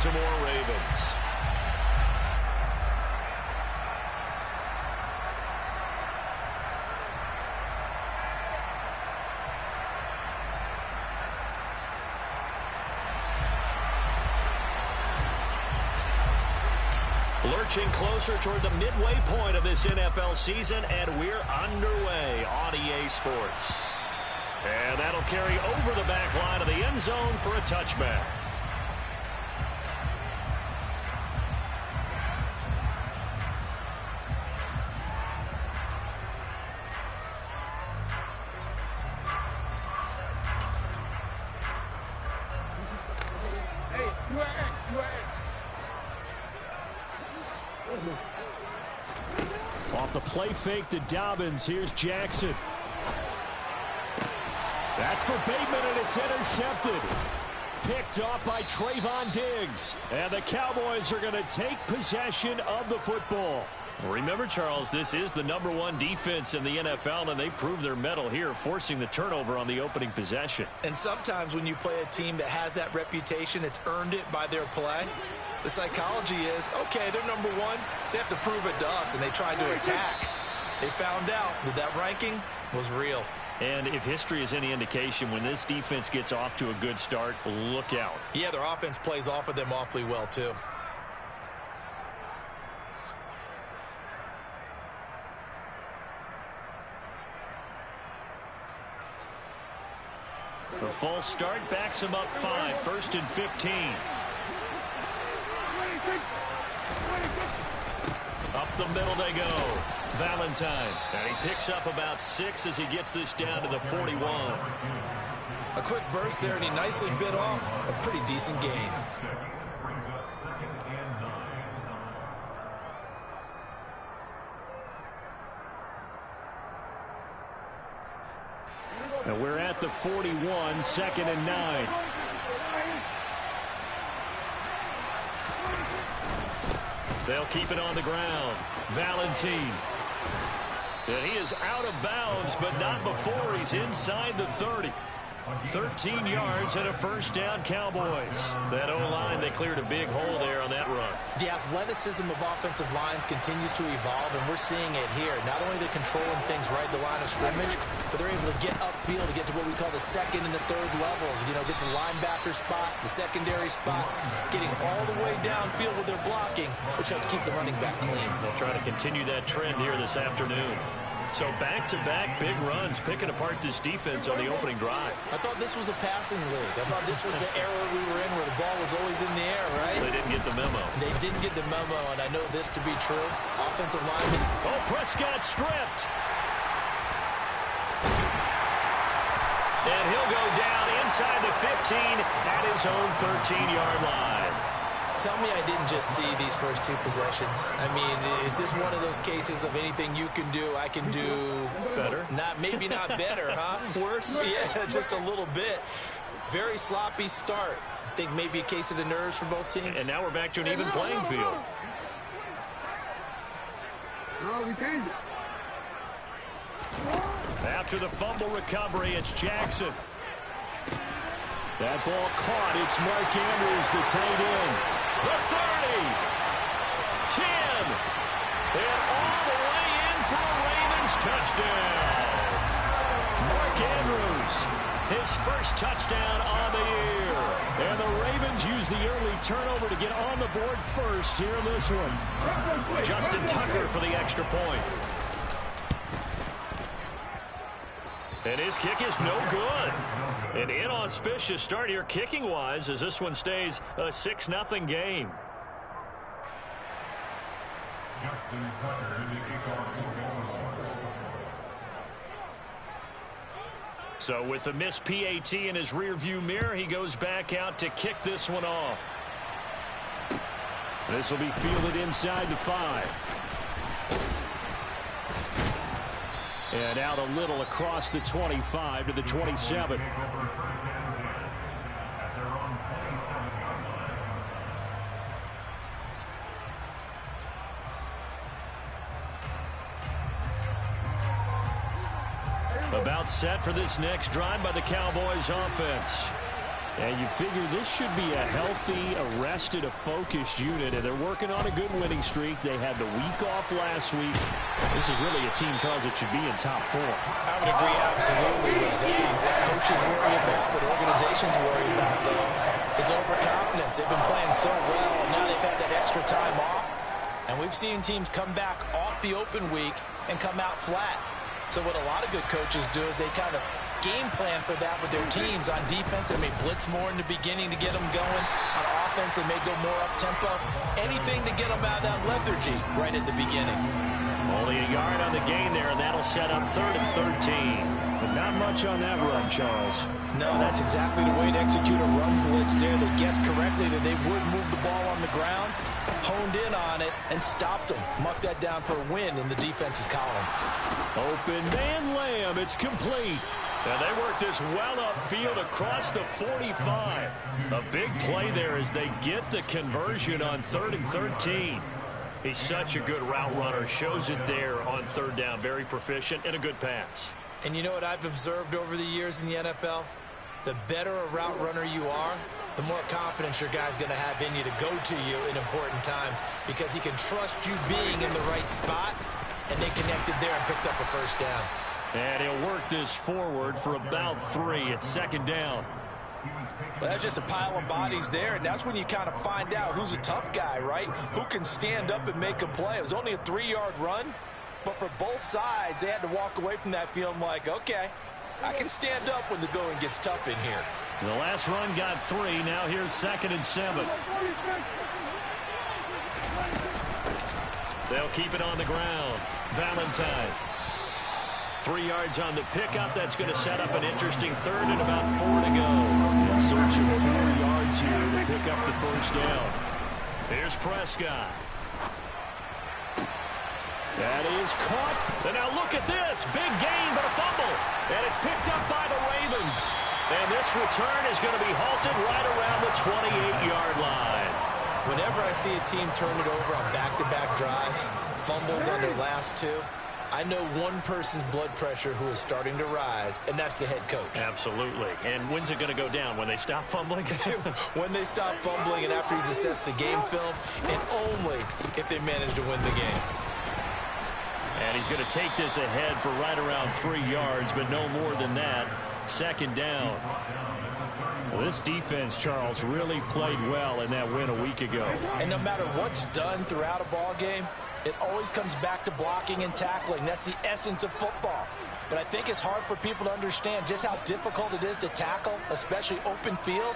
Baltimore Ravens. Lurching closer toward the midway point of this NFL season, and we're underway on EA Sports. And that'll carry over the back line of the end zone for a touchback. Off the play fake to Dobbins. Here's Jackson. That's for Bateman, and it's intercepted. Picked off by Trayvon Diggs. And the Cowboys are going to take possession of the football. Remember, Charles, this is the #1 defense in the NFL, and they proved their mettle here, forcing the turnover on the opening possession. And sometimes when you play a team that has that reputation, it's earned it by their play. The psychology is, okay, they're #1. They have to prove it to us, and they tried to attack. They found out that ranking was real. And if history is any indication, when this defense gets off to a good start, look out. Yeah, their offense plays off of them awfully well, too. The false start backs him up 5, 1st and 15. Up the middle they go. Valentine. And he picks up about 6 as he gets this down to the 41. A quick burst there, and he nicely bit off a pretty decent gain. And we're at the 41, 2nd and 9. They'll keep it on the ground. Valentine. And he is out of bounds, but not before he's inside the 30. 13 yards and a first down, Cowboys. That O-line, they cleared a big hole there on that run. The athleticism of offensive lines continues to evolve, and we're seeing it here. Not only are they controlling things right at the line of scrimmage, but they're able to get upfield to get to what we call the 2nd and the 3rd levels. You know, get to linebacker spot, the secondary spot, getting all the way downfield with their blocking, which helps keep the running back clean. We'll try to continue that trend here this afternoon. So back-to-back big runs, picking apart this defense on the opening drive. I thought this was a passing league. I thought this was the era we were in where the ball was always in the air, right? They didn't get the memo. They didn't get the memo, and I know this to be true. Offensive linemen. Oh, Prescott stripped. And he'll go down inside the 15 at his own 13-yard line. Tell me I didn't just see these first 2 possessions. I mean, is this one of those cases of anything you can do, I can do better? Maybe not better, huh? Worse? Yeah, just a little bit. Very sloppy start. I think maybe a case of the nerves for both teams. And now we're back to an even playing field. No, we changed it. After the fumble recovery, it's Jackson. That ball caught. It's Mark Andrews, the tight end. The 30, 10, and all the way in for a Ravens touchdown. Mark Andrews, his first touchdown on the year. And the Ravens use the early turnover to get on the board first here in this one. Justin Tucker for the extra point. And his kick is no good. An inauspicious start here kicking-wise as this one stays a 6-0 game. So with the missed PAT in his rearview mirror, he goes back out to kick this one off. This will be fielded inside the 5. And out a little across the 25 to the 27. About set for this next drive by the Cowboys offense. And you figure this should be a healthy, arrested, a focused unit, and they're working on a good winning streak. They had the week off last week. This is really a team, Charles, that should be in top 4. I would agree absolutely with that. What coaches worry about, what organizations worry about, though, is overconfidence. They've been playing so well, and now they've had that extra time off. And we've seen teams come back off the open week and come out flat. So what a lot of good coaches do is they kind of game plan for that with their teams. On defense, they may blitz more in the beginning to get them going. On offense, they may go more up-tempo. Anything to get them out of that lethargy right at the beginning. Only a yard on the gain there, and that'll set up 3rd and 13. But not much on that run, Charles. No, that's exactly the way to execute a run blitz there. They guessed correctly that they would move the ball on the ground, honed in on it, and stopped them. Mucked that down for a win in the defense's column. Open man Lamb. It's complete. And they work this well upfield across the 45. A big play there as they get the conversion on 3rd and 13. He's such a good route runner. Shows it there on 3rd down. Very proficient and a good pass. And you know what I've observed over the years in the NFL? The better a route runner you are, the more confidence your guy's going to have in you to go to you in important times because he can trust you being in the right spot, and they connected there and picked up a 1st down. And he'll work this forward for about 3. It's 2nd down. Well, that's just a pile of bodies there, and that's when you kind of find out who's a tough guy, right? Who can stand up and make a play. It was only a 3-yard run, but for both sides, they had to walk away from that feeling like, okay, I can stand up when the going gets tough in here. The last run got 3. Now here's 2nd and 7. They'll keep it on the ground. Valentine. 3 yards on the pickup. That's going to set up an interesting 3rd and about 4 to go. In search of 4 yards here to pick up the 1st down. Here's Prescott. That is caught. And now look at this. Big gain, but a fumble. And it's picked up by the Ravens. And this return is going to be halted right around the 28-yard line. Whenever I see a team turn it over on back-to-back drives, fumbles on their last 2, I know one person's blood pressure who is starting to rise, and that's the head coach. Absolutely. And when's it going to go down? When they stop fumbling? When they stop fumbling and after he's assessed the game film, and only if they manage to win the game. And he's going to take this ahead for right around 3 yards, but no more than that. 2nd down. Well, this defense, Charles, really played well in that win a week ago. And no matter what's done throughout a ball game, it always comes back to blocking and tackling. That's the essence of football. But I think it's hard for people to understand just how difficult it is to tackle, especially open field.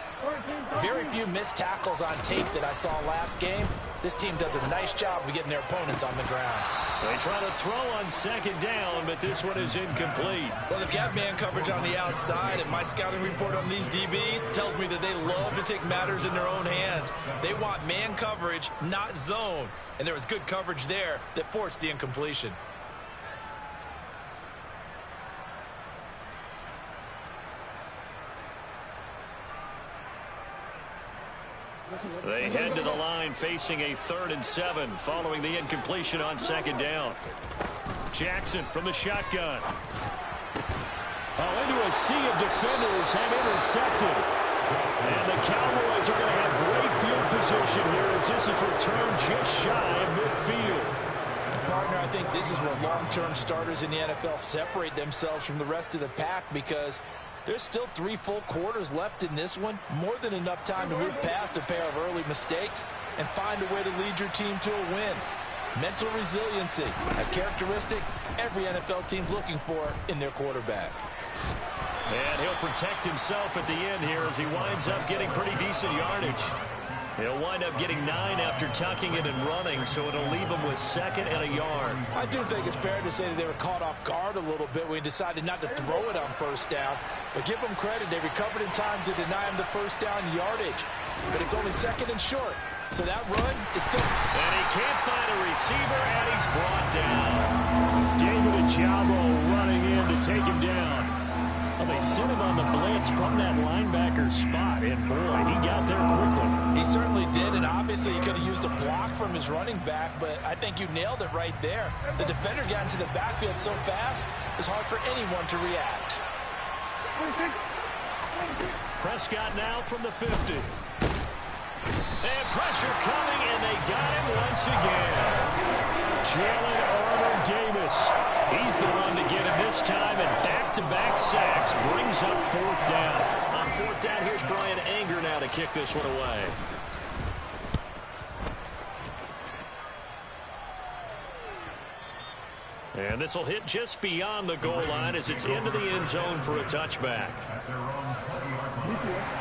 Very few missed tackles on tape that I saw last game. This team does a nice job of getting their opponents on the ground. They try to throw on 2nd down, but this one is incomplete. Well, if you have man coverage on the outside, and my scouting report on these DBs tells me that they love to take matters in their own hands. They want man coverage, not zone. And there was good coverage there that forced the incompletion. They head to the line facing a 3rd and 7 following the incompletion on 2nd down. Jackson from the shotgun. Into a sea of defenders and intercepted. And the Cowboys are going to have great field position here as this is returned just shy of midfield. Partner, I think this is where long-term starters in the NFL separate themselves from the rest of the pack because there's still 3 full quarters left in this one. More than enough time to move past a pair of early mistakes and find a way to lead your team to a win. Mental resiliency, a characteristic every NFL team's looking for in their quarterback. And he'll protect himself at the end here as he winds up getting pretty decent yardage. He'll wind up getting 9 after tucking it and running, so it'll leave him with 2nd and a yard. I do think it's fair to say that they were caught off guard a little bit when he decided not to throw it on 1st down. But give them credit, they recovered in time to deny him the 1st down yardage. But it's only 2nd and short, so that run is still... And he can't find a receiver, and he's brought down. David Ojabo running in to take him down. Well, they sent him on the blitz from that linebacker spot, and boy, he got there quickly. He certainly did, and obviously he could have used a block from his running back, but I think you nailed it right there. The defender got into the backfield so fast, it's hard for anyone to react. Prescott now from the 50. And pressure coming, and they got him once again. Jalen Armour-Davis. He's the one to get him this time, and back-to-back sacks brings up 4th down. On 4th down, here's Brian Anger now to kick this one away. And this will hit just beyond the goal line as it's into the end zone for a touchback.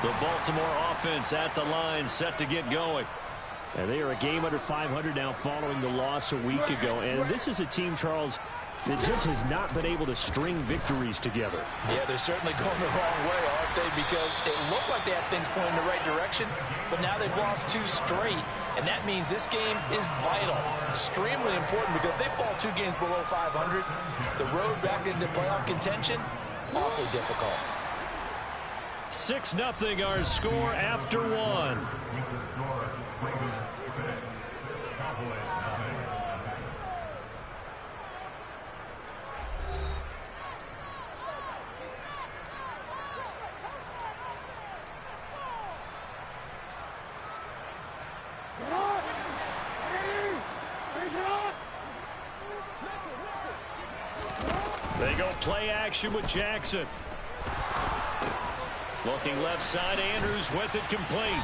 The Baltimore offense at the line, set to get going. And they are a game under 500 now following the loss a week ago. And this is a team, Charles, that just has not been able to string victories together. Yeah, they're certainly going the wrong way, aren't they? Because it looked like they had things pointing in the right direction, but now they've lost 2 straight, and that means this game is vital, extremely important, because if they fall 2 games below 500, the road back into playoff contention, awfully difficult. 6-0 our score after 1. They go play action with Jackson. Looking left side, Andrews with it complete.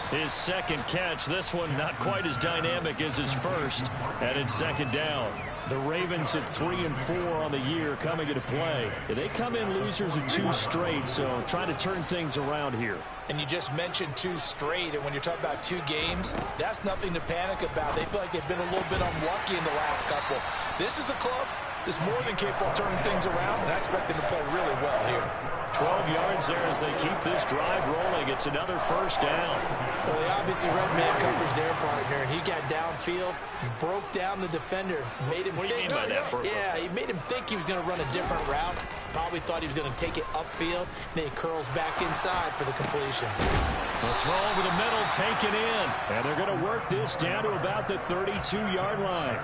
His second catch, this one not quite as dynamic as his first, and it's 2nd down. The Ravens at 3 and 4 on the year coming into play. They come in losers of 2 straight, so trying to turn things around here. And you just mentioned 2 straight, and when you're talking about 2 games, that's nothing to panic about. They feel like they've been a little bit unlucky in the last couple. This is a club that's more than capable of turning things around, and I expect them to play really well here. 12 yards there as they keep this drive rolling. It's another 1st down. Well, they obviously read man coverage their partner, and he got downfield, broke down the defender, made him What do you mean by that, Burko? Yeah, he made him think he was going to run a different route. Probably thought he was going to take it upfield. Then he curls back inside for the completion. The throw over the middle, taken in. And they're going to work this down to about the 32-yard line.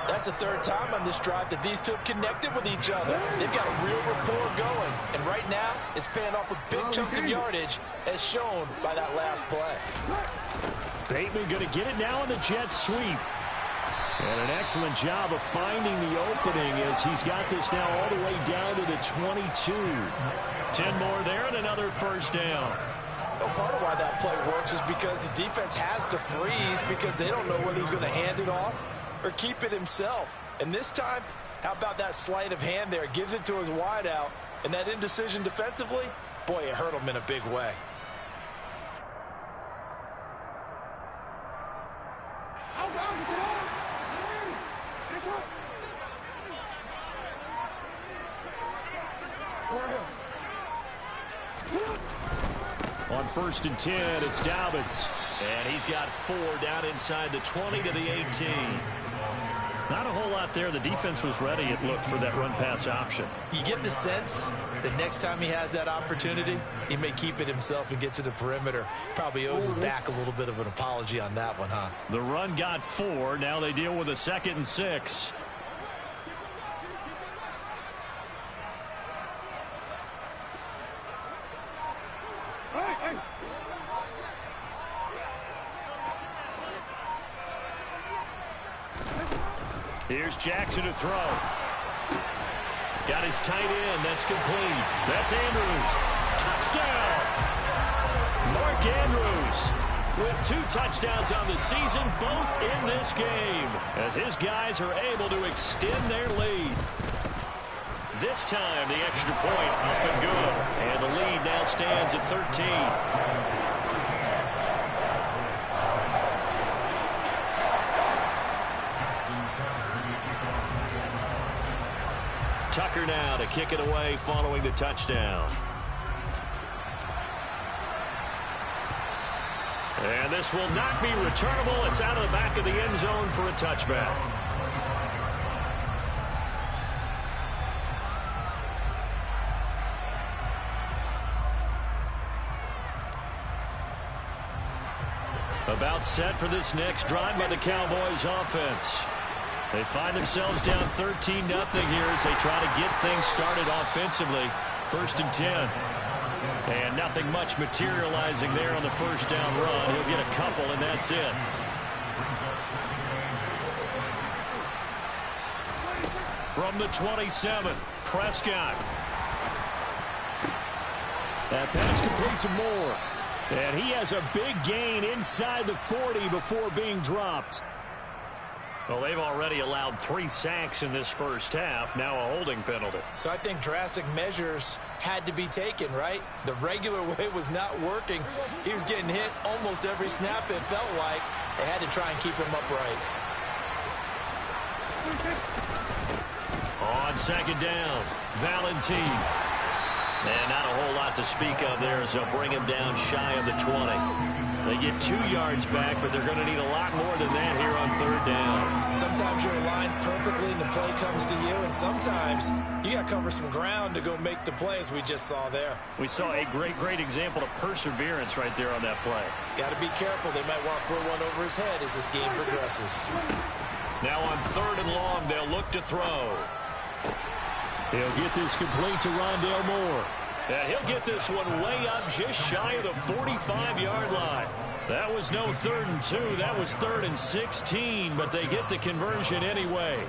That's the 3rd time on this drive that these 2 have connected with each other. They've got a real rapport going. And right now, it's paying off with big chunks of yardage, as shown by that last play. Bateman going to get it now in the jet sweep. And an excellent job of finding the opening as he's got this now all the way down to the 22. 10 more there and another 1st down. Well, part of why that play works is because the defense has to freeze because they don't know whether he's going to hand it off or keep it himself. And this time, how about that sleight of hand there? Gives it to his wideout, and that indecision defensively, boy, it hurt him in a big way. On 1st and 10, it's Dobbins. And he's got 4 down inside the 20 to the 18. Not a whole lot there. The defense was ready, it looked, for that run-pass option. You get the sense that next time he has that opportunity, he may keep it himself and get to the perimeter. Probably owes his back a little bit of an apology on that one, huh? The run got 4. Now they deal with a 2nd and 6. Here's Jackson to throw. Got his tight end. That's complete. That's Andrews. Touchdown! Mark Andrews with 2 touchdowns on the season, both in this game, as his guys are able to extend their lead. This time, the extra point up and good. And the lead now stands at 13. Tucker now to kick it away following the touchdown. And this will not be returnable. It's out of the back of the end zone for a touchback. About set for this next drive by the Cowboys offense. They find themselves down 13-0 here as they try to get things started offensively. 1st and 10. And nothing much materializing there on the first down run. He'll get a couple, and that's it. From the 27, Prescott. That pass complete to Moore. And he has a big gain inside the 40 before being dropped. Well, they've already allowed 3 sacks in this first half. Now a holding penalty. So I think drastic measures had to be taken, right? The regular way was not working. He was getting hit almost every snap, it felt like. They had to try and keep him upright. On second down, Valentine. And not a whole lot to speak of there as they'll bring him down shy of the 20. They get 2 yards back, but they're going to need a lot more than that here on third down. Sometimes you're aligned perfectly and the play comes to you, and sometimes you got to cover some ground to go make the play, as we just saw there. We saw a great example of perseverance right there on that play. Got to be careful. They might want to throw one over his head as this game progresses. Now on third and long, they'll look to throw. He'll get this complete to Rondale Moore. And he'll get this one way up just shy of the 45-yard line. That was no 3rd and 2. That was 3rd and 16, but they get the conversion anyway.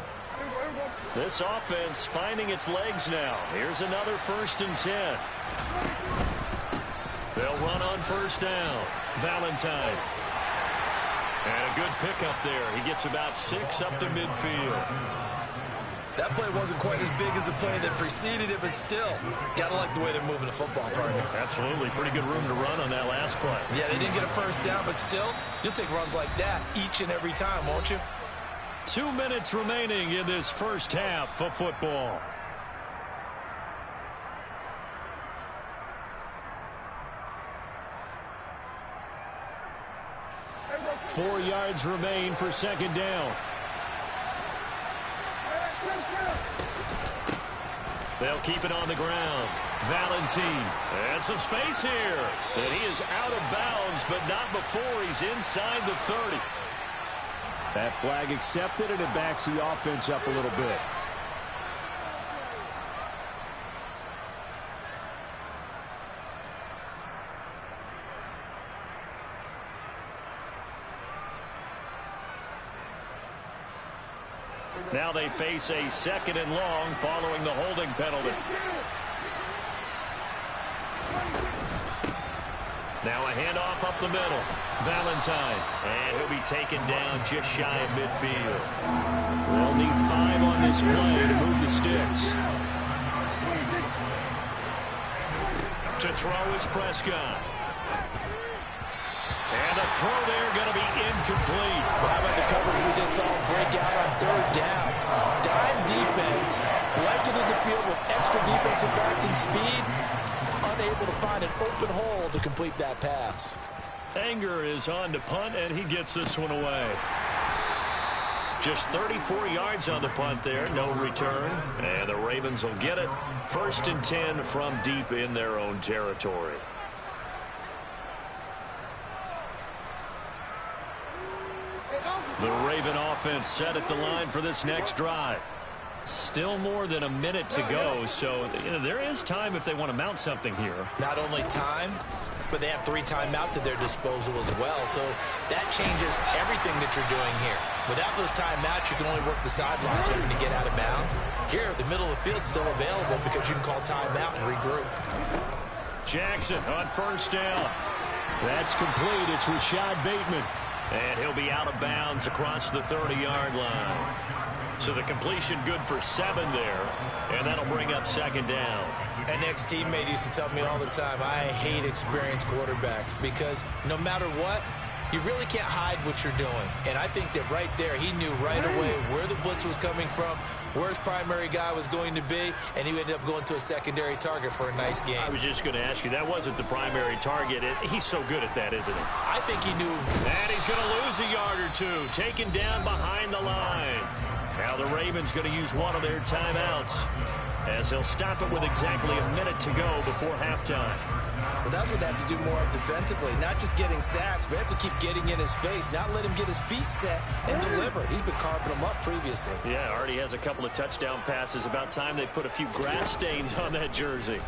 This offense finding its legs now. Here's another 1st and 10. They'll run on first down. Valentine. And a good pickup there. He gets about 6 up to midfield. That play wasn't quite as big as the play that preceded it, but still, gotta like the way they're moving the football, partner. Absolutely. Pretty good room to run on that last play. Yeah, they didn't get a first down, but still, you'll take runs like that each and every time, won't you? 2 minutes remaining in this first half of football. Four yards remain for second down. They'll keep it on the ground. Valentine. And some space here. And he is out of bounds, but not before he's inside the 30. That flag accepted, and it backs the offense up a little bit. Now they face a 2nd and long following the holding penalty. Now a handoff up the middle. Valentine. And he'll be taken down just shy of midfield. They'll need 5 on this play to move the sticks. To throw is Prescott. And the throw there going to be incomplete. How about the coverage we just saw break out on third down? Dime defense, blanketed the field with extra defensive backs and speed, unable to find an open hole to complete that pass. Anger is on to punt, and he gets this one away. Just 34 yards on the punt there, no return. And the Ravens will get it. 1st and 10 from deep in their own territory. The Raven offense set at the line for this next drive. Still more than a minute to go, so there is time if they want to mount something here. Not only time, but they have 3 timeouts at their disposal as well, so that changes everything that you're doing here. Without those timeouts, you can only work the sidelines hoping to get out of bounds. Here, the middle of the field's still available because you can call timeout and regroup. Jackson on first down. That's complete. It's Rashad Bateman. And he'll be out of bounds across the 30-yard line. So the completion good for 7 there. And that'll bring up second down. An ex-teammate used to tell me all the time, I hate experienced quarterbacks because no matter what, you really can't hide what you're doing. And I think that right there, he knew right away where the blitz was coming from, where his primary guy was going to be, and he ended up going to a secondary target for a nice game. I was just going to ask you, that wasn't the primary target. He's so good at that, isn't he? I think he knew. And he's going to lose a yard or 2, taken down behind the line. Now the Ravens going to use one of their timeouts as he'll stop it with exactly a minute to go before halftime. But that's what they have to do more of defensively, not just getting sacks, but have to keep getting in his face, not let him get his feet set and deliver. He's been carving them up previously. Yeah, already has a couple of touchdown passes. About time they put a few grass stains on that jersey.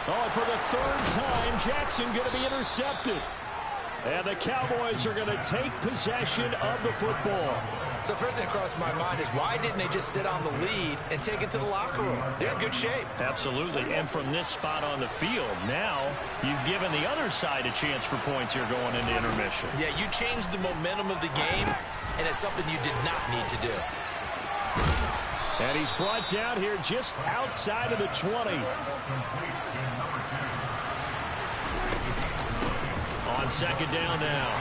Oh, and for the third time, Jackson going to be intercepted. And the Cowboys are going to take possession of the football. So first thing that crossed my mind is why didn't they just sit on the lead and take it to the locker room? They're in good shape. Absolutely. And from this spot on the field, now you've given the other side a chance for points here going into intermission. Yeah, you changed the momentum of the game, and it's something you did not need to do. And he's brought down here just outside of the 20. On second down now,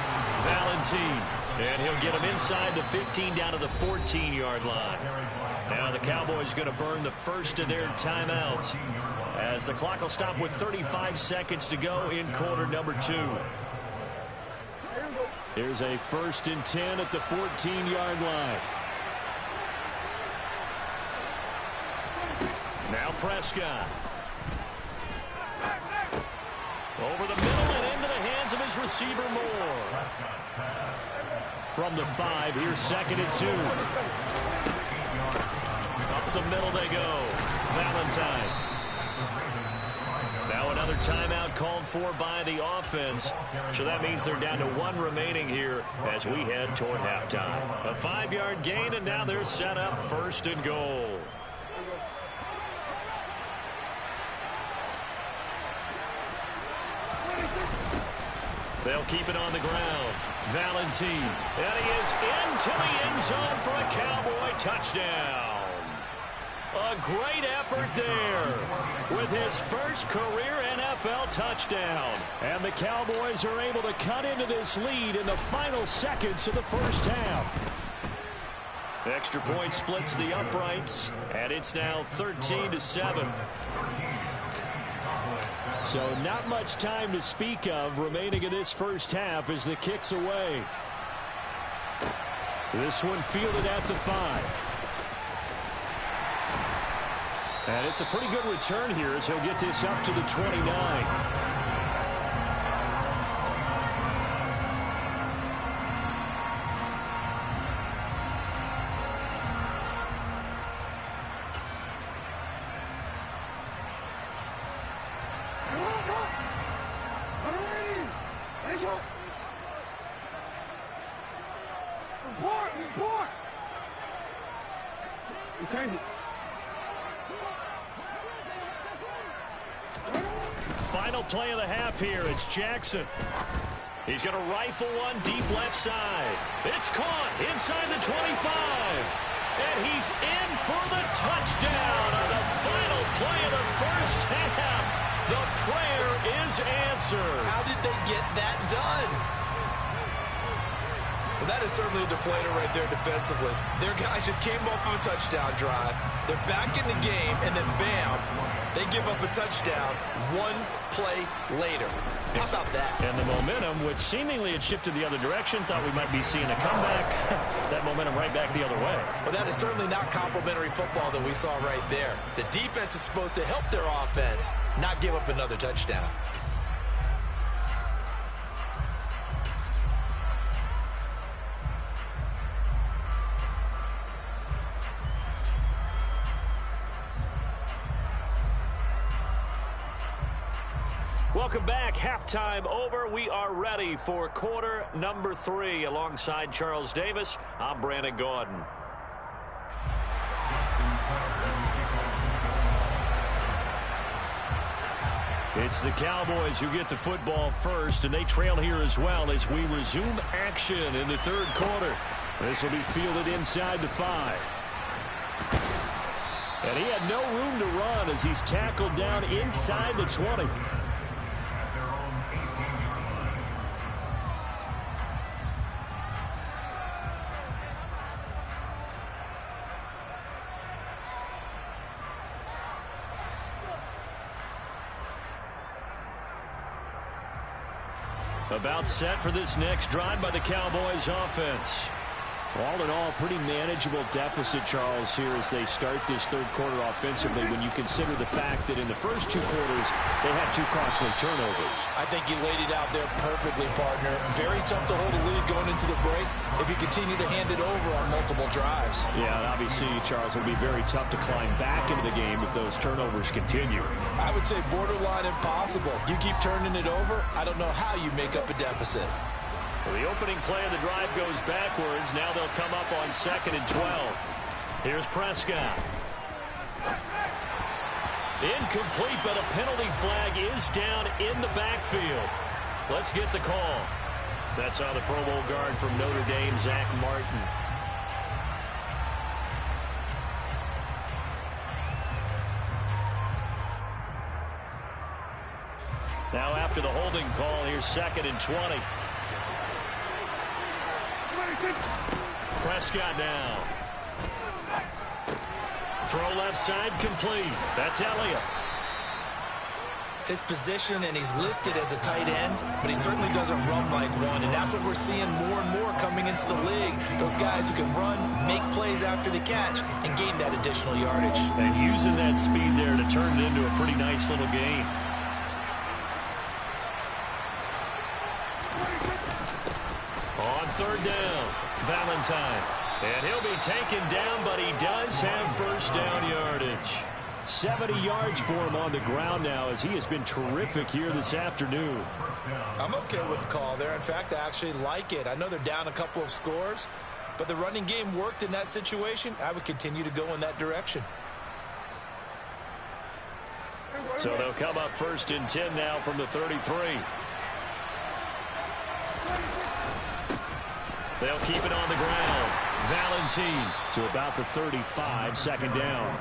Valentine. And he'll get him inside the 15 down to the 14-yard line. Now the Cowboys going to burn the first of their timeouts as the clock will stop with 35 seconds to go in quarter number 2. Here's a 1st and 10 at the 14-yard line. Now Prescott. Over the middle and into the hands of his receiver Moore. From the 5, here's 2nd and 2. Up the middle they go. Valentine. Now another timeout called for by the offense. So that means they're down to 1 remaining here as we head toward halftime. A 5-yard gain, and now they're set up 1st and goal. They'll keep it on the ground. Valentine. And he is into the end zone for a Cowboy touchdown. A great effort there with his first career NFL touchdown. And the Cowboys are able to cut into this lead in the final seconds of the first half. Extra point splits the uprights, and it's now 13-7. So not much time to speak of remaining in this first half as the kick's away. This one fielded at the 5. And it's a pretty good return here as he'll get this up to the 29. Final play of the half here. It's Jackson. He's going to rifle one deep left side. It's caught inside the 25. And he's in for the touchdown on the final play of the first half. The prayer is answered. How did they get that done? Well, that is certainly a deflator right there defensively. Their guys just came off of a touchdown drive. They're back in the game, and then bam, they give up a touchdown 1 play later. How about that? And the momentum, which seemingly had shifted the other direction, thought we might be seeing a comeback. That momentum right back the other way. Well, that is certainly not complimentary football that we saw right there. The defense is supposed to help their offense, not give up another touchdown. Welcome back. Halftime over. We are ready for quarter number 3. Alongside Charles Davis, I'm Brandon Gordon. It's the Cowboys who get the football first, and they trail here as well as we resume action in the third quarter. This will be fielded inside the 5. And he had no room to run as he's tackled down inside the 20. About set for this next drive by the Cowboys offense. All in all, pretty manageable deficit, Charles, here as they start this third quarter offensively when you consider the fact that in the first two quarters they had two costly turnovers. I think you laid it out there perfectly, partner. Very tough to hold a lead going into the break if you continue to hand it over on multiple drives. Yeah, and obviously, Charles, it'll be very tough to climb back into the game if those turnovers continue. I would say borderline impossible. You keep turning it over, I don't know how you make up a deficit. Well, the opening play of the drive goes backwards. Now they'll come up on 2nd and 12. Here's Prescott. Incomplete, but a penalty flag is down in the backfield. Let's get the call. That's on the Pro Bowl guard from Notre Dame, Zach Martin. Now after the holding call, here's 2nd and 20. Prescott now. Throw left side complete. That's Elliott. His position, and he's listed as a tight end, but he certainly doesn't run like one, and that's what we're seeing more and more coming into the league. Those guys who can run, make plays after the catch, and gain that additional yardage. And using that speed there to turn it into a pretty nice little game. On 3rd down, Valentine. And he'll be taken down, but he does have first down yardage. 70 yards for him on the ground now as he has been terrific here this afternoon. I'm okay with the call there. In fact, I actually like it. I know they're down a couple of scores, but the running game worked in that situation. I would continue to go in that direction. So they'll come up 1st and 10 now from the 33. They'll keep it on the ground. Valentine to about the 35, 2nd down.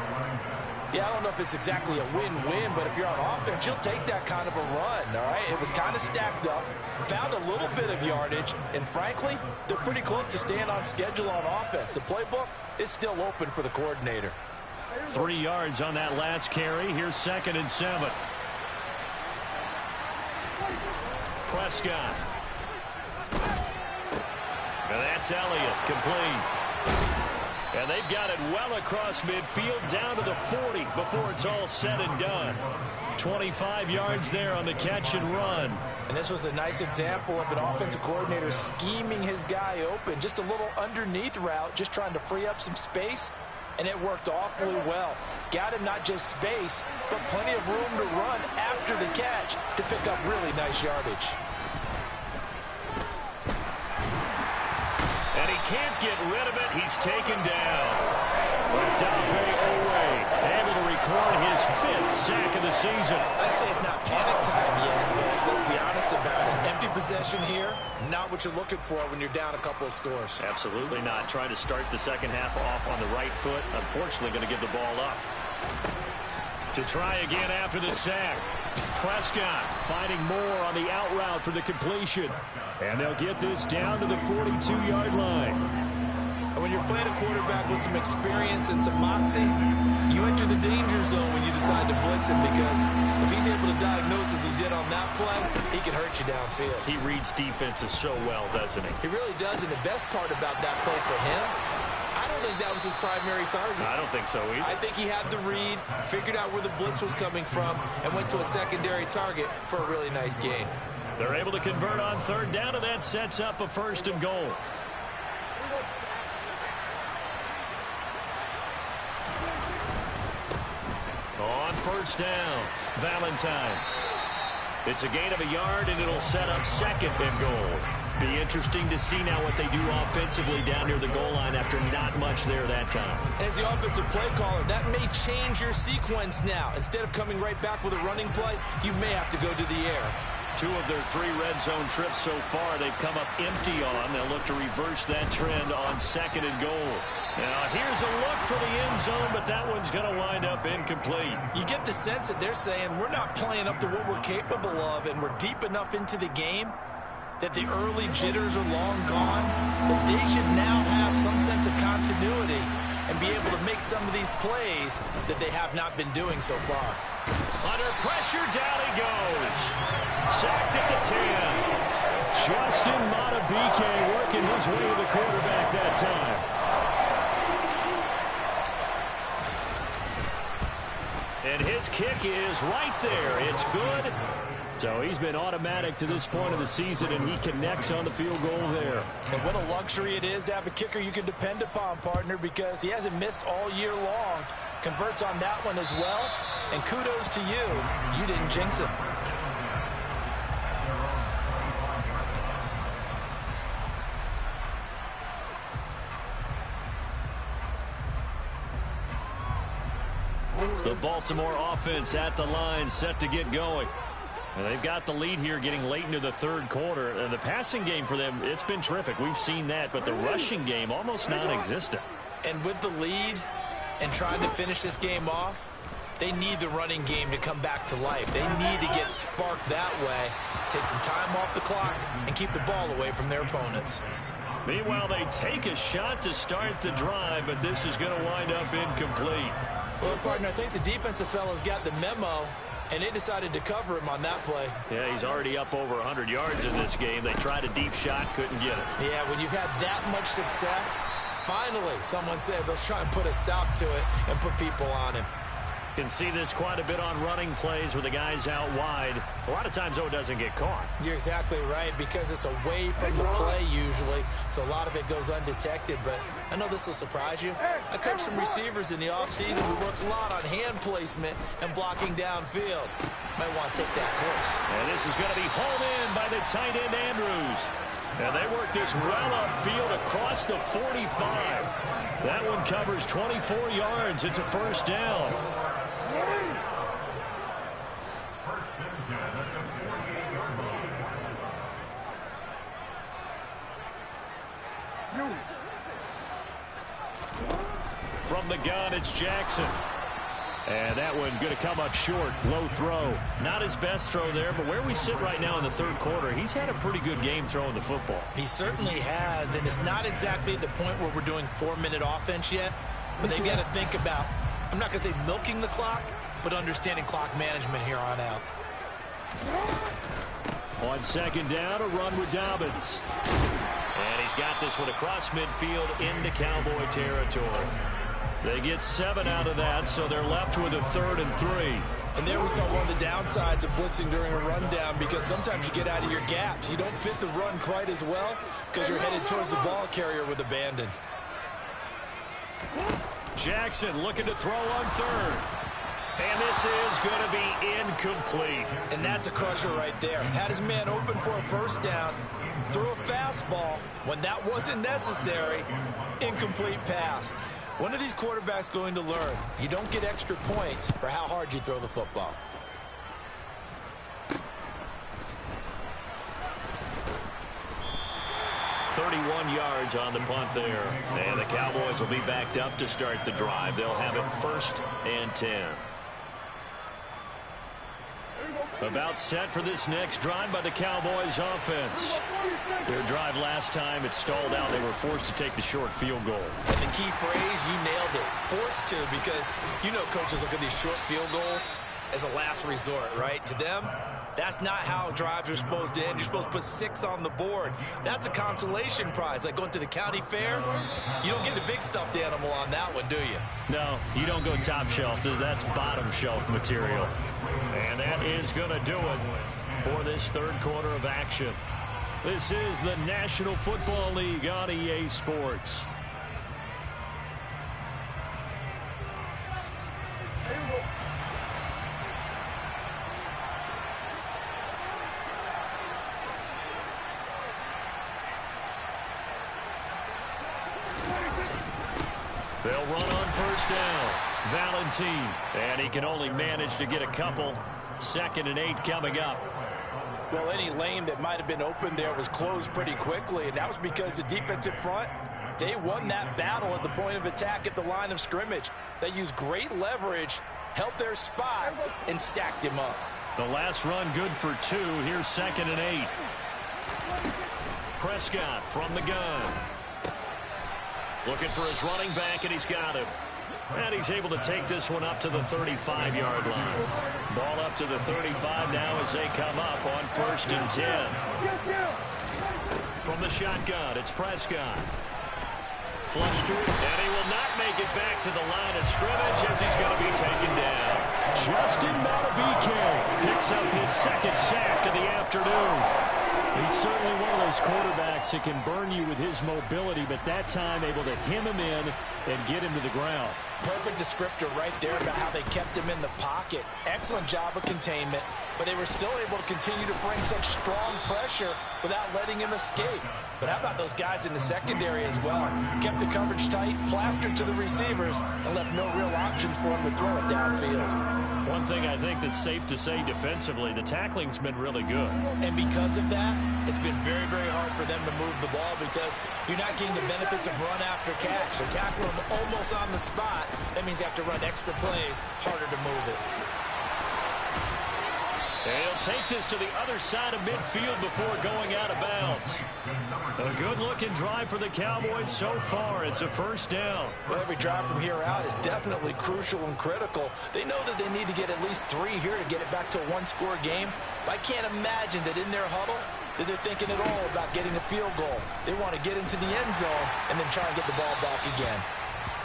Yeah, I don't know if it's exactly a win-win, but if you're on offense, you'll take that kind of a run, all right? It was kind of stacked up, found a little bit of yardage, and frankly, they're pretty close to staying on schedule on offense. The playbook is still open for the coordinator. 3 yards on that last carry. Here's 2nd and 7. Prescott. And that's Elliott, complete. And they've got it well across midfield down to the 40 before it's all said and done. 25 yards there on the catch and run. And this was a nice example of an offensive coordinator scheming his guy open. Just a little underneath route, just trying to free up some space, and it worked awfully well. Got him not just space, but plenty of room to run after the catch to pick up really nice yardage. And he can't get rid of it. He's taken down. Odafe Oweh able to record his 5th sack of the season. I'd say it's not panic time yet, but let's be honest about it. Empty possession here, not what you're looking for when you're down a couple of scores. Absolutely not. Trying to start the second half off on the right foot. Unfortunately, going to give the ball up. To try again after the sack. Prescott finding more on the out route for the completion. And they'll get this down to the 42-yard line. And when you're playing a quarterback with some experience and some moxie, you enter the danger zone when you decide to blitz him, because if he's able to diagnose as he did on that play, he can hurt you downfield. He reads defenses so well, doesn't he? He really does, and the best part about that play for him, I don't think that was his primary target. I don't think so either. I think he had the read, figured out where the blitz was coming from, and went to a secondary target for a really nice gain. They're able to convert on 3rd down, and that sets up a 1st and goal. On 1st down, Valentine. It's a gain of a yard, and it'll set up 2nd and goal. Be interesting to see now what they do offensively down near the goal line after not much there that time. As the offensive play caller, that may change your sequence now. Instead of coming right back with a running play, you may have to go to the air. 2 of their 3 red zone trips so far they've come up empty on. They'll look to reverse that trend on 2nd and goal. Now here's a look for the end zone, but that one's going to wind up incomplete. You get the sense that they're saying we're not playing up to what we're capable of, and we're deep enough into the game that the early jitters are long gone, that they should now have some sense of continuity and be able to make some of these plays that they have not been doing so far. Under pressure, down he goes. Sacked at the 10. Justin Madubuike working his way to the quarterback that time. his kick is right there. It's good. So he's been automatic to this point of the season, and he connects on the field goal there. And what a luxury it is to have a kicker you can depend upon, partner, because he hasn't missed all year long. Converts on that one as well. And kudos to you. You didn't jinx him. The Baltimore offense at the line, set to get going. And they've got the lead here getting late into the third quarter. And the passing game for them, it's been terrific. We've seen that, but the rushing game almost non-existent. And with the lead and trying to finish this game off, they need the running game to come back to life. They need to get sparked that way, take some time off the clock, and keep the ball away from their opponents. Meanwhile, they take a shot to start the drive, but this is going to wind up incomplete. Well, partner, I think the defensive fellas got the memo, and they decided to cover him on that play. Yeah, he's already up over 100 yards in this game. They tried a deep shot, couldn't get it. Yeah, when you've had that much success, finally someone said, let's try and put a stop to it and put people on him. Can see this quite a bit on running plays where the guy's out wide. A lot of times, though, it doesn't get caught. You're exactly right, because it's away from the play usually, so a lot of it goes undetected. But I know this will surprise you. I coached some receivers in the offseason. We work a lot on hand placement and blocking downfield. Might want to take that course. And this is going to be hauled in by the tight end, Andrews. And they work this well upfield across the 45. That one covers 24 yards. It's a first down. From the gun, it's Jackson. And that one going to come up short. Low throw. Not his best throw there, but where we sit right now in the third quarter, he's had a pretty good game throwing the football. He certainly has, and it's not exactly at the point where we're doing 4-minute offense yet, but they've got to think about, I'm not going to say milking the clock, but understanding clock management here on out. On second down, a run with Dobbins. And he's got this one across midfield into Cowboy territory. They get 7 out of that, so they're left with a 3rd and 3. And there we saw one of the downsides of blitzing during a rundown, because sometimes you get out of your gaps. You don't fit the run quite as well because you're headed towards the ball carrier with abandon. Jackson looking to throw on 3rd. And this is going to be incomplete. And that's a crusher right there. Had his man open for a first down, threw a fastball when that wasn't necessary. Incomplete pass. When are these quarterbacks going to learn? You don't get extra points for how hard you throw the football. .31 yards on the punt there. And the Cowboys will be backed up to start the drive. They'll have it 1st and 10. About set for this next drive by the Cowboys offense. Their drive last time, it stalled out. They were forced to take the short field goal. And the key phrase, you nailed it. Forced to, because you know coaches look at these short field goals as a last resort, right? To them, that's not how drives are supposed to end. You're supposed to put 6 on the board. That's a consolation prize. Like going to the county fair, you don't get a big stuffed animal on that one, do you? No, you don't go top shelf. That's bottom shelf material. And that is going to do it for this third quarter of action. This is the National Football League on EA Sports. They'll run on first down. Valentine. And he can only manage to get a couple. 2nd and 8 coming up. Well, any lane that might have been open there was closed pretty quickly, and that was because the defensive front, they won that battle at the point of attack at the line of scrimmage. They used great leverage, held their spot, and stacked him up. The last run good for 2. Here's 2nd and 8. Prescott from the gun. Looking for his running back, and he's got him. And he's able to take this one up to the 35-yard line. Ball up to the 35 now as they come up on 1st and 10. From the shotgun, it's Prescott. Flush to it, and he will not make it back to the line of scrimmage as he's going to be taken down. Justin Madubuike picks up his second sack of the afternoon. He's certainly one of those quarterbacks that can burn you with his mobility, but that time able to hem him in and get him to the ground. Perfect descriptor right there about how they kept him in the pocket. Excellent job of containment, but they were still able to continue to bring such strong pressure without letting him escape. But how about those guys in the secondary as well? Kept the coverage tight, plastered to the receivers, and left no real options for him to throw it downfield. One thing I think that's safe to say defensively, the tackling's been really good. And because of that, it's been very, very hard for them to move the ball because you're not getting the benefits of run after catch. They're tackling them almost on the spot. That means you have to run extra plays, harder to move it. They'll take this to the other side of midfield before going out of bounds. A good-looking drive for the Cowboys so far. It's a first down. Well, every drive from here out is definitely crucial and critical. They know that they need to get at least 3 here to get it back to a one-score game. But I can't imagine that in their huddle that they're thinking at all about getting a field goal. They want to get into the end zone and then try and get the ball back again.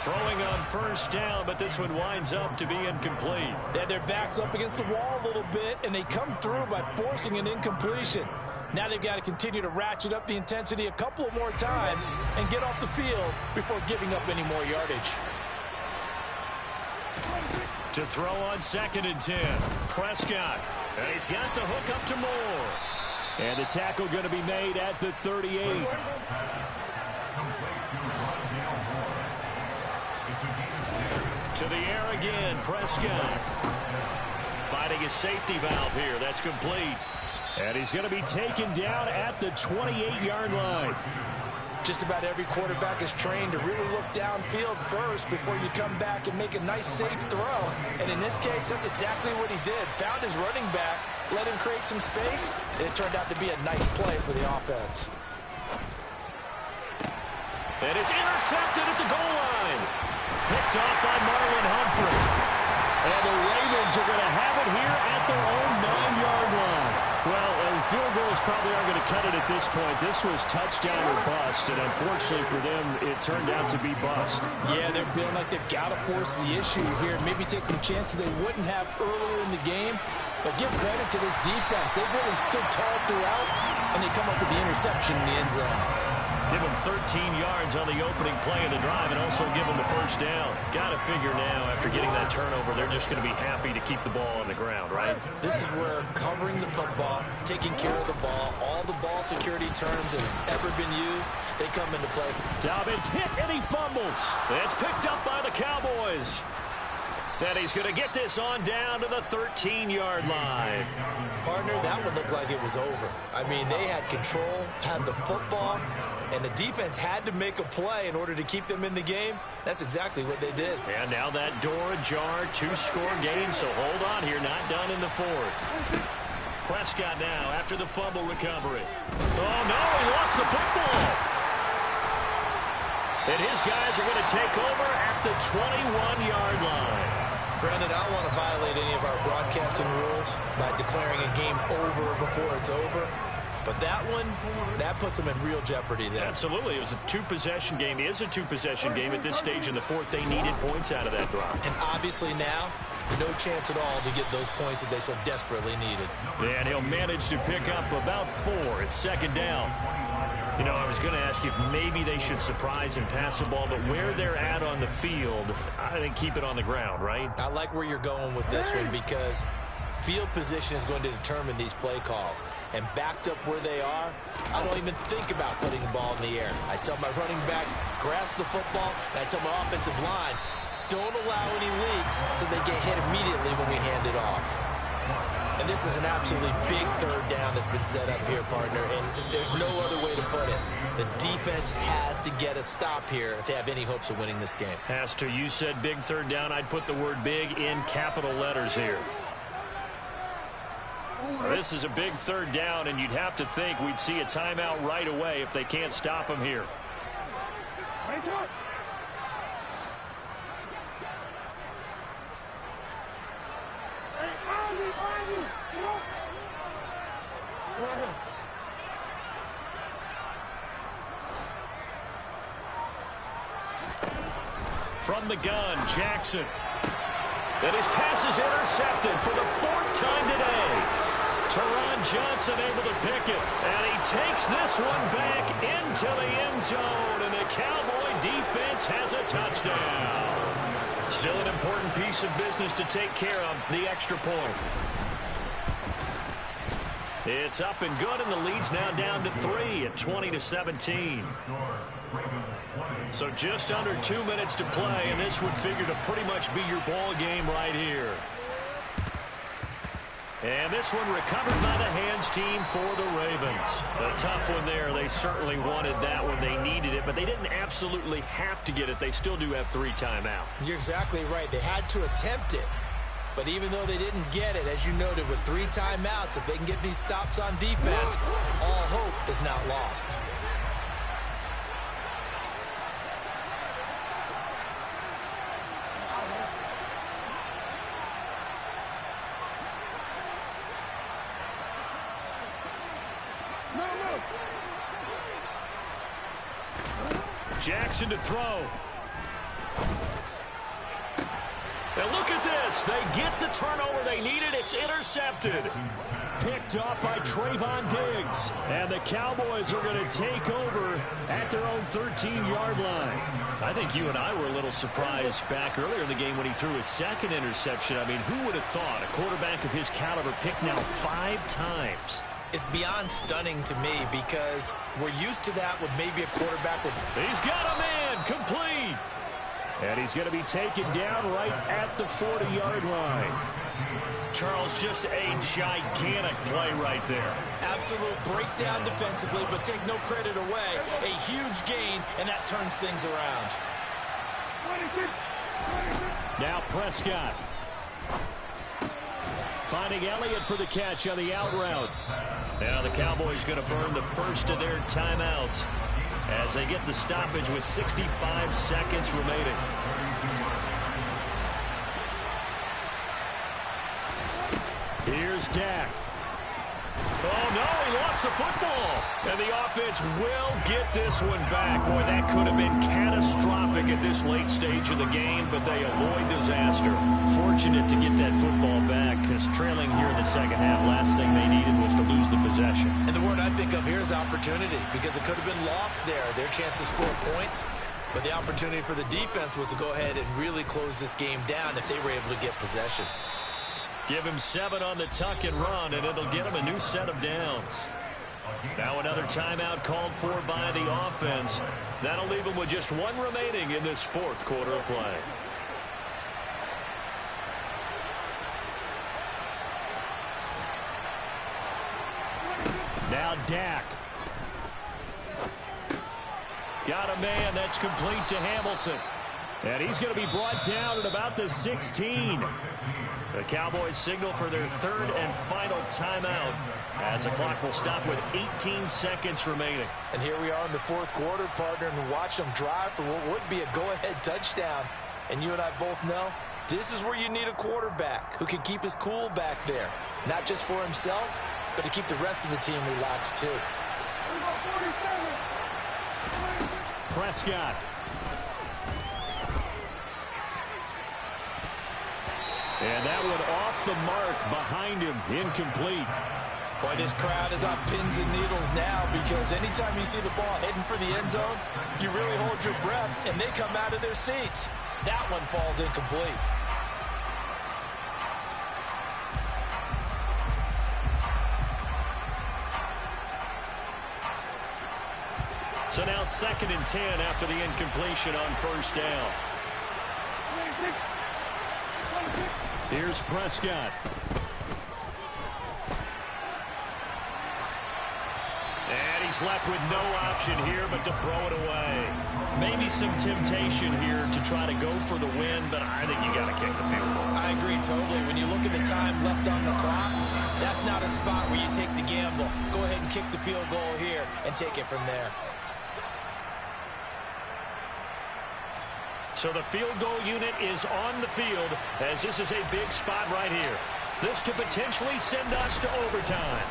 Throwing on first down, but this one winds up to be incomplete. They had their backs up against the wall a little bit, and they come through by forcing an incompletion. Now they've got to continue to ratchet up the intensity a couple of more times and get off the field before giving up any more yardage. To throw on 2nd and 10, Prescott. And he's got the hook up to Moore. And the tackle going to be made at the 38. To the air again, Prescott. Finding his safety valve here. That's complete. And he's going to be taken down at the 28-yard line. Just about every quarterback is trained to really look downfield first before you come back and make a nice, safe throw. And in this case, that's exactly what he did. Found his running back, let him create some space, and it turned out to be a nice play for the offense. And it's intercepted at the goal line. Picked off by Marlon Humphrey. And the Ravens are going to have it here at their own 9-yard line. Well, field goals probably aren't going to cut it at this point. This was touchdown or bust, and unfortunately for them, it turned out to be bust. Yeah, they're feeling like they've got to force the issue here. Maybe take some chances they wouldn't have earlier in the game. But give credit to this defense. They've really stood tall throughout, and they come up with the interception in the end zone. Give them 13 yards on the opening play of the drive and also give them the first down. Got to figure now, after getting that turnover, they're just going to be happy to keep the ball on the ground, right? This is where covering the football, taking care of the ball, all the ball security terms that have ever been used, they come into play. Dobbins hit and he fumbles. It's picked up by the Cowboys. And he's going to get this on down to the 13-yard line. Partner, that would look like it was over. I mean, they had control, had the football, and the defense had to make a play in order to keep them in the game. That's exactly what they did. And now that door ajar, 2-score game, so hold on here, not done in the 4th. Prescott now after the fumble recovery. Oh, no, he lost the football. And his guys are going to take over at the 21-yard line. Brandon, I don't want to violate any of our broadcasting rules by declaring a game over before it's over. But that one, that puts them in real jeopardy there. Absolutely. It was a 2-possession game. It is a 2-possession game at this stage in the 4th. They needed points out of that drive. And obviously now, no chance at all to get those points that they so desperately needed. And he'll manage to pick up about 4. It's 2nd down. You know, I was going to ask you if maybe they should surprise and pass the ball, but where they're at on the field, I think keep it on the ground, right? I like where you're going with this one because field position is going to determine these play calls. And backed up where they are, I don't even think about putting the ball in the air. I tell my running backs, grasp the football, and I tell my offensive line, don't allow any leaks so they get hit immediately when we hand it off. And this is an absolutely big 3rd down that's been set up here, partner, and there's no other way to put it. The defense has to get a stop here if they have any hopes of winning this game. Has to. You said big 3rd down. I'd put the word big in capital letters here. This is a big 3rd down, and you'd have to think we'd see a timeout right away if they can't stop him here. From the gun, Jackson. And his pass is intercepted for the 4th time today. Teron Johnson able to pick it. And he takes this one back into the end zone. And the Cowboy defense has a touchdown. Still an important piece of business to take care of, the extra point. It's up and good, and the lead's now down to 3 at 20-17. So just under 2 minutes to play, and this would figure to pretty much be your ball game right here. And this one recovered by the hands team for the Ravens. A tough one there. They certainly wanted that when they needed it, but they didn't absolutely have to get it. They still do have 3 timeouts. You're exactly right. They had to attempt it. But even though they didn't get it, as you noted, with 3 timeouts, if they can get these stops on defense, all hope is not lost. Jackson to throw. And look at this. They get the turnover they needed. It's intercepted. Picked off by Trayvon Diggs. And the Cowboys are going to take over at their own 13-yard line. I think you and I were a little surprised back earlier in the game when he threw his 2nd interception. I mean, who would have thought a quarterback of his caliber picked now 5 times? It's beyond stunning to me because we're used to that with maybe a quarterback with... He's got a man complete. And he's going to be taken down right at the 40-yard line. Charles, just a gigantic play right there. Absolute breakdown defensively, but take no credit away. A huge gain, and that turns things around. Now Prescott. Finding Elliott for the catch on the out route. Now the Cowboys going to burn the first of their timeouts as they get the stoppage with 65 seconds remaining. Here's Dak. Oh, no, he lost the football. And the offense will get this one back. Boy, that could have been catastrophic at this late stage of the game, but they avoid disaster. Fortunate to get that football back, because trailing here in the second half, last thing they needed was to lose the possession. And the word I think of here is opportunity, because it could have been lost there, their chance to score points. But the opportunity for the defense was to go ahead and really close this game down if they were able to get possession. Give him 7 on the tuck and run, and it'll get him a new set of downs. Now another timeout called for by the offense. That'll leave him with just 1 remaining in this 4th quarter of play. Now Dak. Got a man that's complete to Hamilton. And he's going to be brought down at about the 16. The Cowboys signal for their 3rd and final timeout as the clock will stop with 18 seconds remaining. And here we are in the 4th quarter, partner, and watch them drive for what would be a go-ahead touchdown. And you and I both know this is where you need a quarterback who can keep his cool back there, not just for himself, but to keep the rest of the team relaxed too. Prescott. And that one off the mark behind him, incomplete. Boy, this crowd is on pins and needles now because anytime you see the ball heading for the end zone, you really hold your breath, and they come out of their seats. That one falls incomplete. So now 2nd and 10 after the incompletion on 1st down. Here's Prescott. And he's left with no option here but to throw it away. Maybe some temptation here to try to go for the win, but I think you got to kick the field goal. I agree totally. When you look at the time left on the clock, that's not a spot where you take the gamble. Go ahead and kick the field goal here and take it from there. So the field goal unit is on the field as this is a big spot right here. This to potentially send us to overtime.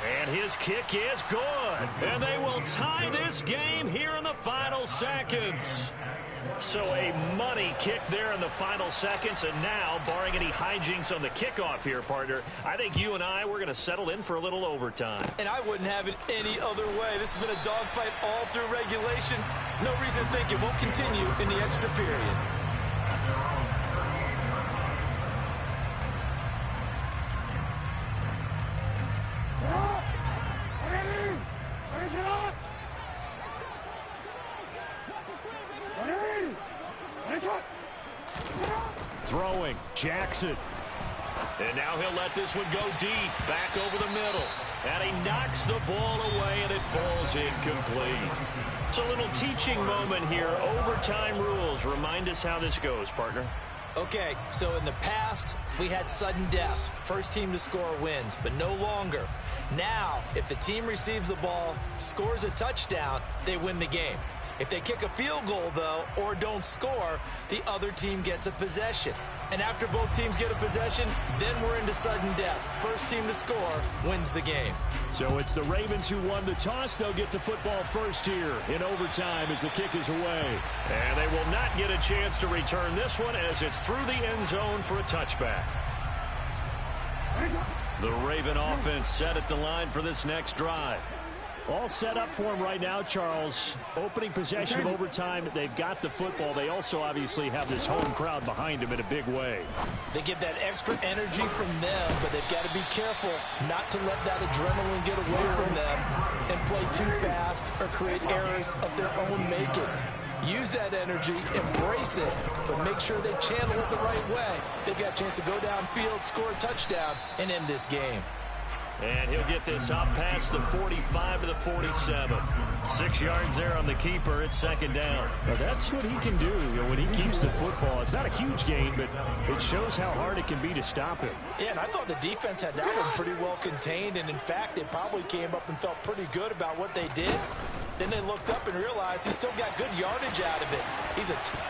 And his kick is good. And they will tie this game here in the final seconds. So a money kick there in the final seconds. And now, barring any hijinks on the kickoff here, partner, I think you and I, we're going to settle in for a little overtime. And I wouldn't have it any other way. This has been a dogfight all through regulation. No reason to think it won't continue in the extra period. Throwing, Jackson. And now he'll let this one go deep, back over the middle. And he knocks the ball away, and it falls incomplete. It's a little teaching moment here. Overtime rules. Remind us how this goes, partner. Okay, so in the past, we had sudden death. First team to score wins, but no longer. Now, if the team receives the ball, scores a touchdown, they win the game. If they kick a field goal, though, or don't score, the other team gets a possession. And after both teams get a possession, then we're into sudden death. First team to score wins the game. So it's the Ravens who won the toss. They'll get the football first here in overtime as the kick is away. And they will not get a chance to return this one as it's through the end zone for a touchback. The Raven offense set at the line for this next drive. All set up for him right now, Charles. Opening possession of overtime, they've got the football. They also obviously have this home crowd behind them in a big way. They get that extra energy from them, but they've got to be careful not to let that adrenaline get away from them and play too fast or create errors of their own making. Use that energy, embrace it, but make sure they channel it the right way. They've got a chance to go downfield, score a touchdown, and end this game. And he'll get this up past the 45 to the 47. 6 yards there on the keeper. It's second down. Now that's what he can do when he keeps the football. It's not a huge gain, but it shows how hard it can be to stop him. Yeah, and I thought the defense had that one pretty well contained. And, in fact, they probably came up and felt pretty good about what they did. Then they looked up and realized he still got good yardage out of it.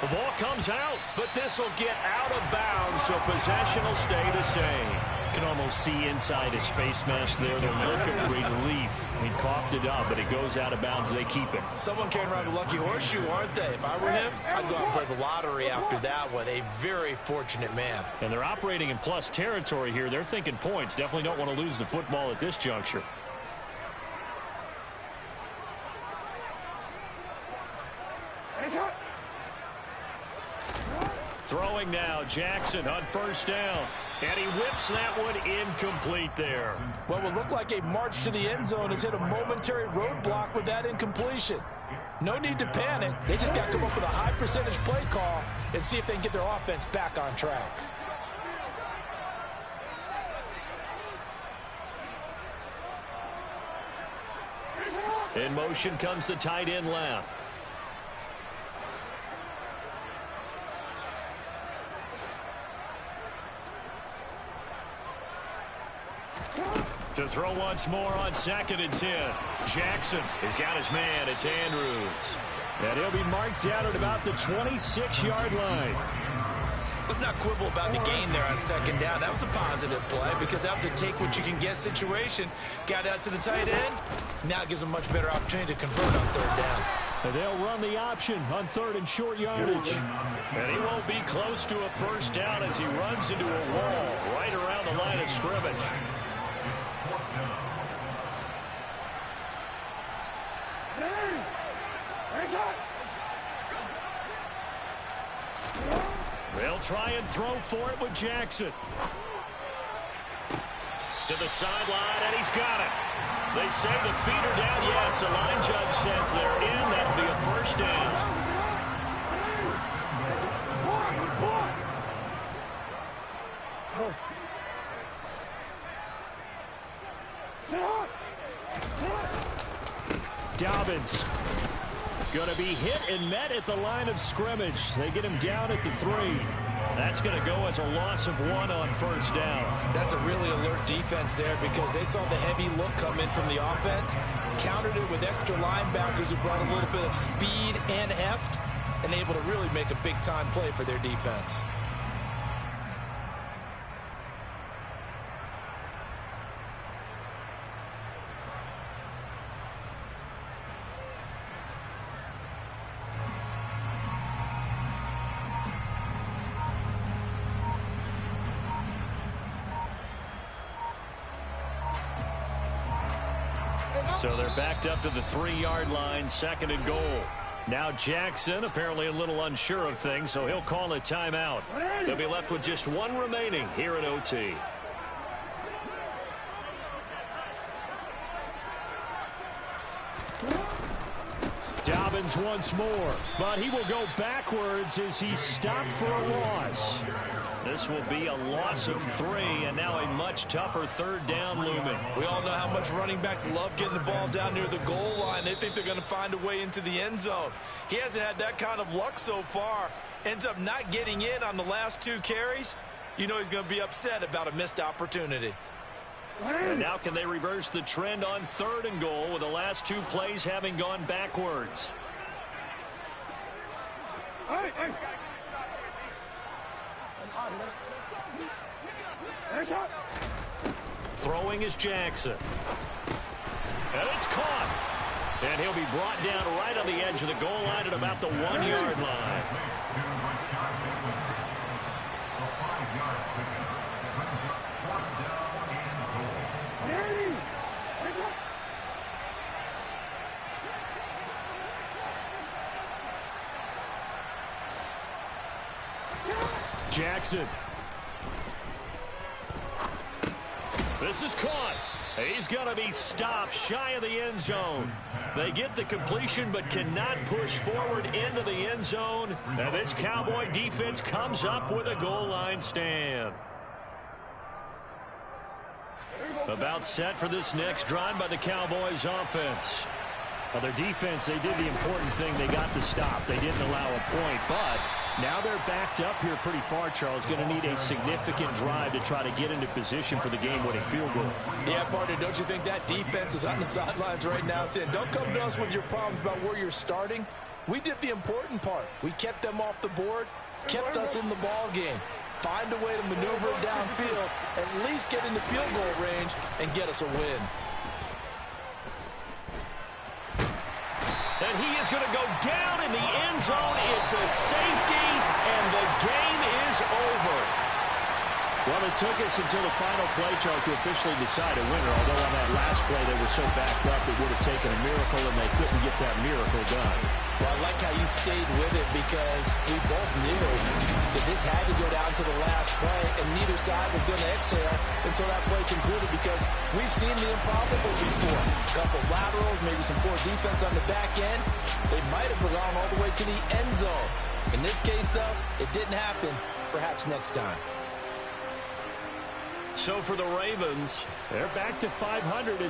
The ball comes out, but this will get out of bounds, so possession will stay the same. You can almost see inside his face mask there the look of relief. He coughed it up, but it goes out of bounds. They keep it. Someone carrying around a lucky horseshoe, aren't they? If I were him, I'd go out and play the lottery after that one. A very fortunate man. And they're operating in plus territory here. They're thinking points. Definitely don't want to lose the football at this juncture. Throwing now, Jackson on first down. And he whips that one incomplete there. What will look like a march to the end zone has hit a momentary roadblock with that incompletion. No need to panic. They just got to come up with a high percentage play call and see if they can get their offense back on track. In motion comes the tight end left. To throw once more on 2nd and 10. Jackson has got his man. It's Andrews. And he'll be marked down at about the 26-yard line. Let's not quibble about the gain there on 2nd down. That was a positive play because that was a take-what-you-can-get situation. Got out to the tight end. Now it gives them a much better opportunity to convert on 3rd down. And they'll run the option on 3rd and short yardage. And he won't be close to a first down as he runs into a wall right around the line of scrimmage. They'll try and throw for it with Jackson. To the sideline, and he's got it. They say the feet are down. Yes, the line judge says they're in. That'll be a first down. Dobbins going to be hit and met at the line of scrimmage. They get him down at the 3. That's going to go as a loss of 1 on first down. That's a really alert defense there because they saw the heavy look come in from the offense, countered it with extra linebackers who brought a little bit of speed and heft, and able to really make a big-time play for their defense. So they're backed up to the 3-yard line, 2nd and goal. Now Jackson apparently a little unsure of things, so he'll call a timeout. They'll be left with just 1 remaining here at OT. Dobbins once more, but he will go backwards as he's stopped for a loss. This will be a loss of 3, and now a much tougher 3rd down looming. We all know how much running backs love getting the ball down near the goal line. They think they're going to find a way into the end zone. He hasn't had that kind of luck so far. Ends up not getting in on the last 2 carries. You know he's going to be upset about a missed opportunity. And now can they reverse the trend on 3rd and goal with the last 2 plays having gone backwards? Throwing is Jackson. And it's caught. And he'll be brought down right on the edge of the goal line at about the 1-yard line. Jackson. This is caught. He's going to be stopped shy of the end zone. They get the completion but cannot push forward into the end zone. And this Cowboy defense comes up with a goal line stand. About set for this next drive by the Cowboys offense. Well, their defense, they did the important thing. They got the stop. They didn't allow a point, but now they're backed up here pretty far, Charles. Going to need a significant drive to try to get into position for the game-winning field goal. Yeah, partner, don't you think that defense is on the sidelines right now saying, don't come to us with your problems about where you're starting. We did the important part. We kept them off the board, kept us in the ball game. Find a way to maneuver it downfield, at least get into field goal range, and get us a win. And he is going to go down in the end zone. It's a safety, and the game is over. Well, it took us until the final play, Charles, to officially decide a winner. Although on that last play they were so backed up, it would have taken a miracle, and they couldn't get that miracle done. Well, I like how you stayed with it because we both knew that this had to go down to the last play, and neither side was going to exhale until that play concluded because we've seen the improbable before. A couple laterals, maybe some poor defense on the back end. They might have gone all the way to the end zone. In this case, though, it didn't happen. Perhaps next time. So for the Ravens, they're back to 500 as